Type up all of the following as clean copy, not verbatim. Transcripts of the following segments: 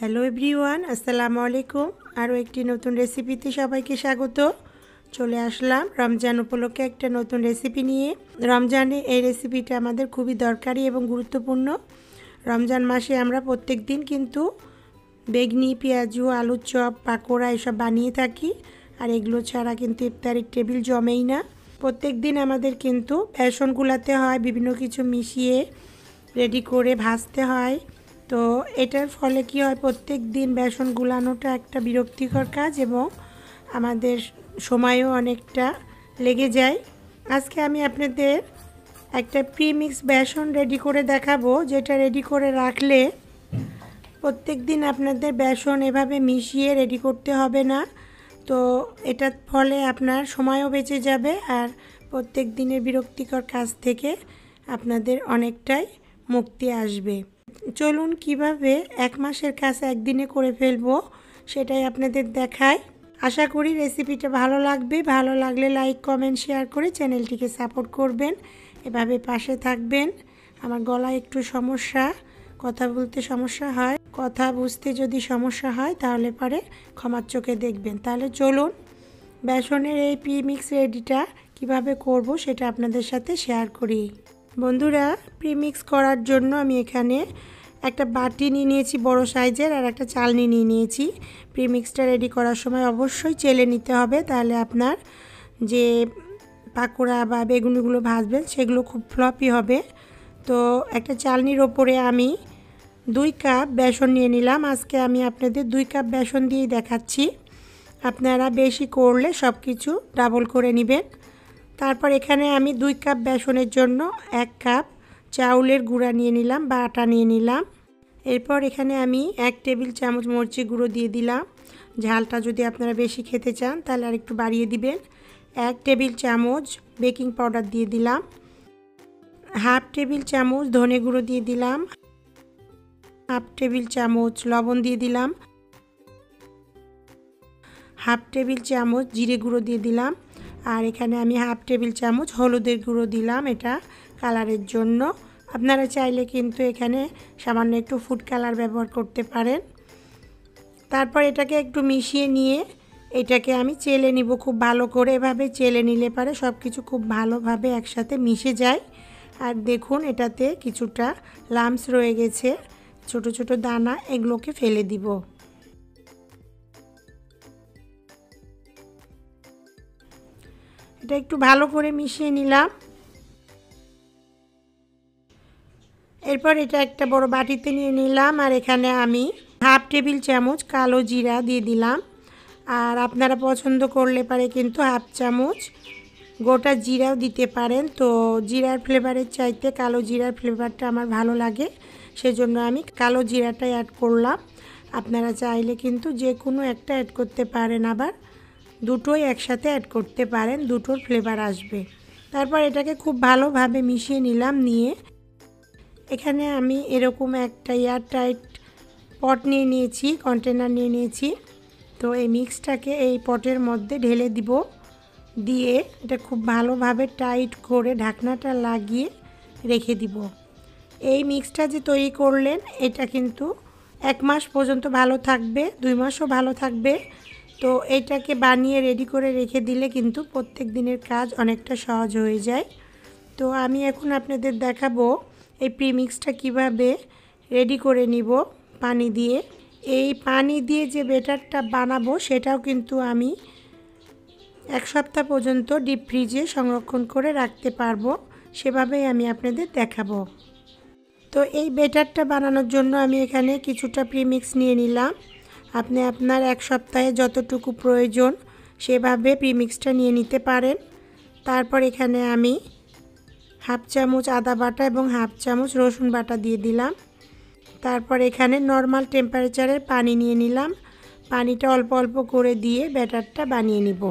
Hello everyone, আসসালামু আলাইকুম। আরও একটি নতুন রেসিপিতে সবাইকে স্বাগত। চলে আসলাম রমজান উপলক্ষে একটা নতুন রেসিপি নিয়ে। রমজানে এই রেসিপিটা আমাদের খুবই দরকারি এবং গুরুত্বপূর্ণ। রমজান মাসে আমরা প্রত্যেক দিন কিন্তু বেগনি, পেঁয়াজু, আলুর চপ, পাকোড়া এসব বানিয়ে থাকি। আর এগুলো ছাড়া কিন্তু ইফতারের টেবিল জমেই না। প্রত্যেক দিন আমাদের কিন্তু বেসন গুলাতে হয়, বিভিন্ন কিছু মিশিয়ে রেডি করে ভাজতে হয়। তো এটার ফলে কি হয়, প্রত্যেক দিন বেসন গুলানোটা একটা বিরক্তিকর কাজ এবং আমাদের সময়ও অনেকটা লেগে যায়। আজকে আমি আপনাদের একটা প্রিমিক্স বেসন রেডি করে দেখাবো, যেটা রেডি করে রাখলে প্রত্যেক দিন আপনাদের বেসন এভাবে মিশিয়ে রেডি করতে হবে না। তো এটার ফলে আপনার সময়ও বেঁচে যাবে আর প্রত্যেক দিনের বিরক্তিকর কাজ থেকে আপনাদের অনেকটাই মুক্তি আসবে। চলুন কিভাবে এক মাসের কাজ একদিনে করে ফেলবো সেটাই আপনাদের দেখাই। আশা করি রেসিপিটা ভালো লাগবে। ভালো লাগলে লাইক, কমেন্ট, শেয়ার করে চ্যানেলটিকে সাপোর্ট করবেন। এভাবে পাশে থাকবেন। আমার গলায় একটু সমস্যা, কথা বলতে সমস্যা হয়, কথা বুঝতে যদি সমস্যা হয় তাহলে পরে ক্ষমার চোখে দেখবেন। তাহলে চলুন বেসনের এই প্রিমিক্স রেডিটা কিভাবে করব সেটা আপনাদের সাথে শেয়ার করি। বন্ধুরা, প্রিমিক্স করার জন্য আমি এখানে একটা বাটি নিয়ে নিয়েছি বড় সাইজের, আর একটা চালনি নিয়ে নিয়েছি। প্রিমিক্সটা রেডি করার সময় অবশ্যই চেলে নিতে হবে, তাহলে আপনার যে পাকোড়া বা বেগুনিগুলো ভাজবেন সেগুলো খুব ফ্লপি হবে। তো একটা চালনির ওপরে আমি 2 কাপ বেসন নিয়ে নিলাম। আজকে আমি আপনাদের 2 কাপ বেসন দিয়েই দেখাচ্ছি। আপনারা বেশি করলে সব কিছু ডাবল করে নেবেন। তারপর এখানে আমি 2 কাপ বেসনের জন্য 1 কাপ চাউলের গুঁড়া নিয়ে নিলাম বা আটা নিয়ে নিলাম। এরপর এখানে আমি 1 টেবিল চামচ মরিচের গুঁড়ো দিয়ে দিলাম। ঝালটা যদি আপনারা বেশি খেতে চান তাহলে আর একটু বাড়িয়ে দিবেন। 1 টেবিল চামচ বেকিং পাউডার দিয়ে দিলাম। হাফ টেবিল চামচ ধনে গুঁড়ো দিয়ে দিলাম। হাফ টেবিল চামচ লবণ দিয়ে দিলাম। হাফ টেবিল চামচ জিরে গুঁড়ো দিয়ে দিলাম। আর এখানে আমি হাফ টেবিল চামচ হলুদের গুঁড়ো দিলাম, এটা কালারের জন্য। আপনারা চাইলে কিন্তু এখানে সামান্য একটু ফুড কালার ব্যবহার করতে পারেন। তারপর এটাকে একটু মিশিয়ে নিয়ে এটাকে আমি চেলে নিব খুব ভালো করে। এভাবে চেলে নিলে পারে সব কিছু খুব ভালোভাবে একসাথে মিশে যায়। আর দেখুন এটাতে কিছুটা লাম্পস রয়ে গেছে, ছোট ছোট দানা, এগুলোকে ফেলে দিব। এটা একটু ভালো করে মিশিয়ে নিলাম। এরপর এটা একটা বড় বাটিতে নিয়ে নিলাম, আর এখানে আমি হাফ টেবিল চামচ কালো জিরা দিয়ে দিলাম। আর আপনারা পছন্দ করলে পারে কিন্তু হাফ চামচ গোটা জিরাও দিতে পারেন। তো জিরার ফ্লেভারের চাইতে কালো জিরার ফ্লেভারটা আমার ভালো লাগে, সেজন্য আমি কালো জিরাটাই অ্যাড করলাম। আপনারা চাইলে কিন্তু যে কোনো একটা অ্যাড করতে পারেন, আবার দুটোই একসাথে অ্যাড করতে পারেন, দুটোর ফ্লেভার আসবে। তারপর এটাকে খুব ভালোভাবে মিশিয়ে নিলাম। নিয়ে এখানে আমি এরকম একটা এয়ারটাইট পট নিয়ে নিয়েছি, কন্টেনার নিয়ে নিয়েছি। তো এই মিক্সটাকে এই পটের মধ্যে ঢেলে দিব। দিয়ে এটা খুব ভালোভাবে টাইট করে ঢাকনাটা লাগিয়ে রেখে দিব। এই মিক্সটা যে তৈরি করলেন এটা কিন্তু 1 মাস পর্যন্ত ভালো থাকবে, 2 মাসও ভালো থাকবে। তো এটাকে বানিয়ে রেডি করে রেখে দিলে কিন্তু প্রত্যেক দিনের কাজ অনেকটা সহজ হয়ে যায়। তো আমি এখন আপনাদের দেখাবো এই প্রিমিক্সটা কিভাবে রেডি করে নিব পানি দিয়ে। এই পানি দিয়ে যে ব্যাটারটা বানাবো সেটাও কিন্তু আমি 1 সপ্তাহ পর্যন্ত ডিপ ফ্রিজে সংরক্ষণ করে রাখতে পারবো, সেভাবেই আমি আপনাদের দেখাবো। তো এই ব্যাটারটা বানানোর জন্য আমি এখানে কিছুটা প্রিমিক্স নিয়ে নিলাম। আপনি আপনার 1 সপ্তাহে যতটুকু প্রয়োজন সেভাবে প্রিমিক্সটা নিয়ে নিতে পারেন। তারপর এখানে আমি হাফ চামচ আদা বাটা এবং হাফ চামচ রসুন বাটা দিয়ে দিলাম। তারপর এখানে নর্মাল টেম্পারেচারের পানি নিয়ে নিলাম। পানিটা অল্প অল্প করে দিয়ে ব্যাটারটা বানিয়ে নিব।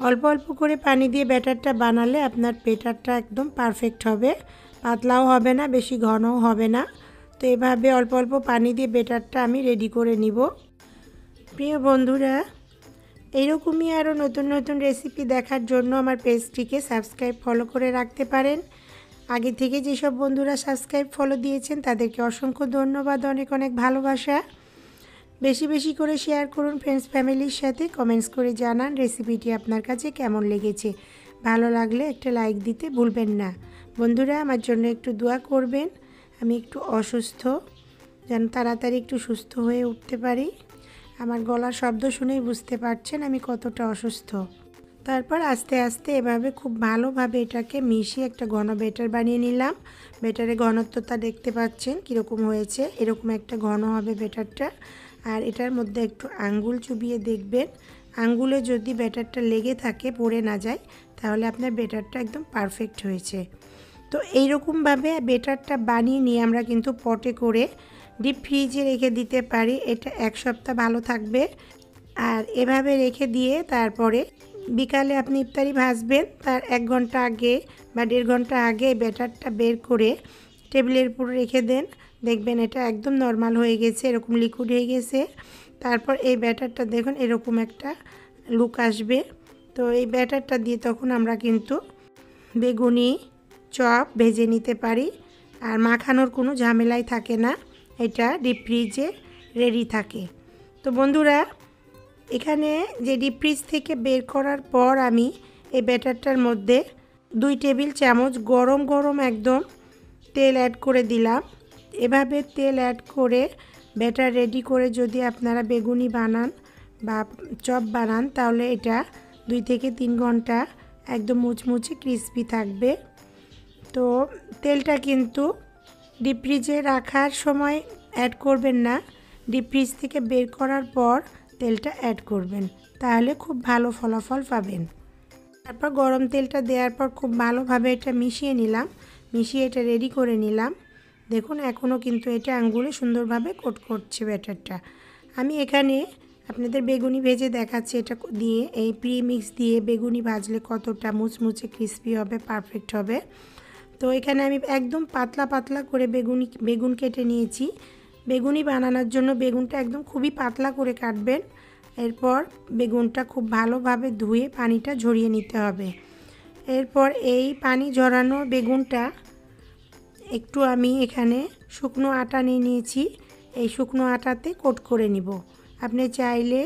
অল্প অল্প করে পানি দিয়ে ব্যাটারটা বানালে আপনার ব্যাটারটা একদম পারফেক্ট হবে, পাতলাও হবে না, বেশি ঘনও হবে না। তো এভাবে অল্প অল্প পানি দিয়ে ব্যাটারটা আমি রেডি করে নিব। প্রিয় বন্ধুরা, এইরকমই আরও নতুন নতুন রেসিপি দেখার জন্য আমার পেজটিকে সাবস্ক্রাইব, ফলো করে রাখতে পারেন। আগে থেকে যেসব বন্ধুরা সাবস্ক্রাইব, ফলো দিয়েছেন তাদেরকে অসংখ্য ধন্যবাদ, অনেক অনেক ভালোবাসা। বেশি বেশি করে শেয়ার করুন ফ্রেন্ডস ফ্যামিলির সাথে। কমেন্টস করে জানান রেসিপিটি আপনার কাছে কেমন লেগেছে। ভালো লাগলে একটা লাইক দিতে ভুলবেন না। বন্ধুরা, আমার জন্য একটু দোয়া করবেন। আমি একটু অসুস্থ, যেন তাড়াতাড়ি একটু সুস্থ হয়ে উঠতে পারি। আমার গলার শব্দ শুনেই বুঝতে পারছেন আমি কতটা অসুস্থ। তারপর আস্তে আস্তে এভাবে খুব ভালোভাবে এটাকে মিশিয়ে একটা ঘন ব্যাটার বানিয়ে নিলাম। ব্যাটারের ঘনত্বটা দেখতে পাচ্ছেন কীরকম হয়েছে, এরকম একটা ঘন হবে ব্যাটারটা। আর এটার মধ্যে একটু আঙ্গুল চুবিয়ে দেখবেন, আঙ্গুলে যদি ব্যাটারটা লেগে থাকে, পড়ে না যায়, তাহলে আপনার ব্যাটারটা একদম পারফেক্ট হয়েছে। তো এইরকমভাবে ব্যাটারটা বানিয়ে নিয়ে আমরা কিন্তু পটে করে ডিপ ফ্রিজে রেখে দিতে পারি। এটা 1 সপ্তাহ ভালো থাকবে। আর এভাবে রেখে দিয়ে তারপরে বিকালে আপনি ইফতারি ভাজবেন, তার 1 ঘন্টা আগে বা 1.5 ঘন্টা আগে ব্যাটারটা বের করে টেবিলের উপর রেখে দেন। দেখবেন এটা একদম নরমাল হয়ে গেছে, এরকম লিকুইড হয়ে গেছে। তারপর এই ব্যাটারটা দেখুন এরকম একটা লুক আসবে। তো এই ব্যাটারটা দিয়ে তখন আমরা কিন্তু বেগুনি চপ ভেজে নিতে পারি। আর মাখানোর কোনো ঝামেলাই থাকে না, এটা ডিপ ফ্রিজে রেডি থাকে। তো বন্ধুরা, এখানে যে ডিপ ফ্রিজ থেকে বের করার পর আমি এই ব্যাটারটার মধ্যে 2 টেবিল চামচ গরম গরম একদম তেল অ্যাড করে দিলাম। এভাবে তেল অ্যাড করে ব্যাটার রেডি করে যদি আপনারা বেগুনি বানান বা চপ বানান, তাহলে এটা 2 থেকে 3 ঘন্টা একদম মুচমুচে ক্রিস্পি থাকবে। তো তেলটা কিন্তু ডিপ ফ্রিজে রাখার সময় অ্যাড করবেন না, ডিপ ফ্রিজ থেকে বের করার পর তেলটা অ্যাড করবেন, তাহলে খুব ভালো ফলাফল পাবেন। তারপর গরম তেলটা দেওয়ার পর খুব ভালোভাবে এটা মিশিয়ে নিলাম, মিশিয়ে এটা রেডি করে নিলাম। দেখুন এখনও কিন্তু এটা আঙ্গুলে সুন্দরভাবে কোট করছে ব্যাটারটা। আমি এখানে আপনাদের বেগুনি ভেজে দেখাচ্ছি, এটা দিয়ে এই প্রিমিক্স দিয়ে বেগুনি ভাজলে কতটা মুচমুচে ক্রিস্পি হবে, পারফেক্ট হবে। তো এখানে আমি একদম পাতলা পাতলা করে বেগুন কেটে নিয়েছি। বেগুনি বানানোর জন্য বেগুনটা একদম খুবই পাতলা করে কাটবেন। এরপর বেগুনটা খুব ভালোভাবে ধুয়ে পানিটা ঝরিয়ে নিতে হবে। এরপর এই পানি ঝরানো বেগুনটা একটু আমি এখানে শুকনো আটা নিয়ে নিয়েছি, এই শুকনো আটাতে কোট করে নিব। আপনি চাইলে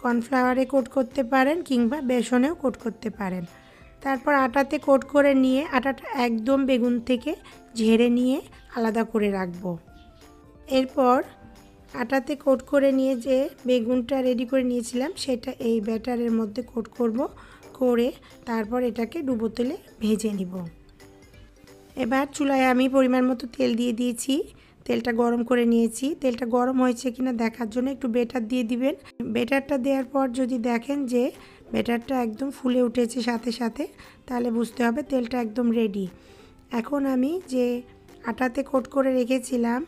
কর্নফ্লাওয়ারে কোট করতে পারেন কিংবা বেসনেও কোট করতে পারেন। তারপর আটাতে কোট করে নিয়ে আটাটা একদম বেগুন থেকে ঝেড়ে নিয়ে আলাদা করে রাখব। এরপর আটাতে কোট করে নিয়ে যে বেগুনটা রেডি করে নিয়েছিলাম সেটা এই ব্যাটারের মধ্যে কোট করব, করে তারপর এটাকে ডুবো তেলে ভেজে নিব। এবার চুলায় আমি পরিমাণ মতো তেল দিয়ে দিয়েছি, তেলটা গরম করে নিয়েছি। তেলটা গরম হয়েছে কিনা দেখার জন্য একটু ব্যাটার দিয়ে দিবেন। ব্যাটারটা দেওয়ার পর যদি দেখেন যে ব্যাটারটা একদম ফুলে উঠেছে সাথে সাথে, তাহলে বুঝতে হবে তেলটা একদম রেডি। এখন আমি যে আটাতে কোট করে রেখেছিলাম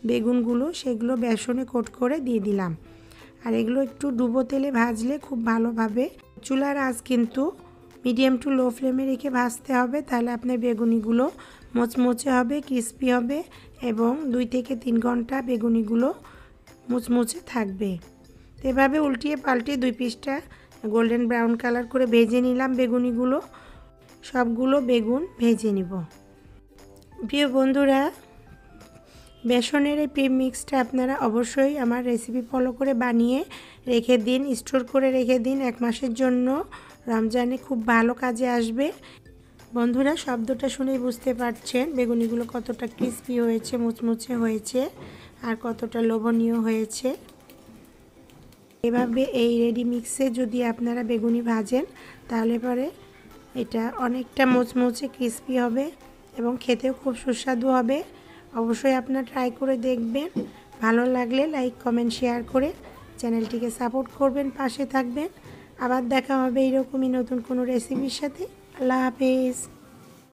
বেগুনগুলো, সেগুলো বেসনে কোট করে দিয়ে দিলাম। আর এগুলো একটু ডুবো তেলে ভাজলে খুব ভালোভাবে, চুলার আঁচ কিন্তু মিডিয়াম টু লো ফ্লেমে রেখে ভাজতে হবে, তাহলে আপনার বেগুনিগুলো মুচমুচে হবে, ক্রিস্পি হবে এবং 2 থেকে 3 ঘন্টা বেগুনিগুলো মুচমুচে থাকবে। এভাবে উল্টিয়ে পাল্টিয়ে 2 পিসটা গোল্ডেন ব্রাউন কালার করে ভেজে নিলাম বেগুনিগুলো। সবগুলো বেগুন ভেজে নিব। প্রিয় বন্ধুরা, বেসনের এই প্রিমিক্সটা আপনারা অবশ্যই আমার রেসিপি ফলো করে বানিয়ে রেখে দিন, স্টোর করে রেখে দিন 1 মাসের জন্য। রমজানে খুব ভালো কাজে আসবে। বন্ধুরা, শব্দটা শুনেই বুঝতে পারছেন বেগুনিগুলো কতটা ক্রিস্পি হয়েছে, মুচমুচে হয়েছে আর কতটা লোভনীয় হয়েছে। এভাবে এই রেডি মিক্সে যদি আপনারা বেগুনি ভাজেন, তাহলে পরে এটা অনেকটা মুচমুচে ক্রিস্পি হবে এবং খেতেও খুব সুস্বাদু হবে। অবশ্যই আপনারা ট্রাই করে দেখবেন। ভালো লাগলে লাইক কমেন্ট শেয়ার করে চ্যানেলটিকে সাপোর্ট করবেন, পাশে থাকবেন। আবার দেখা হবে এইরকমই নতুন কোনো রেসিপির সাথে। আল্লাহ হাফেজ।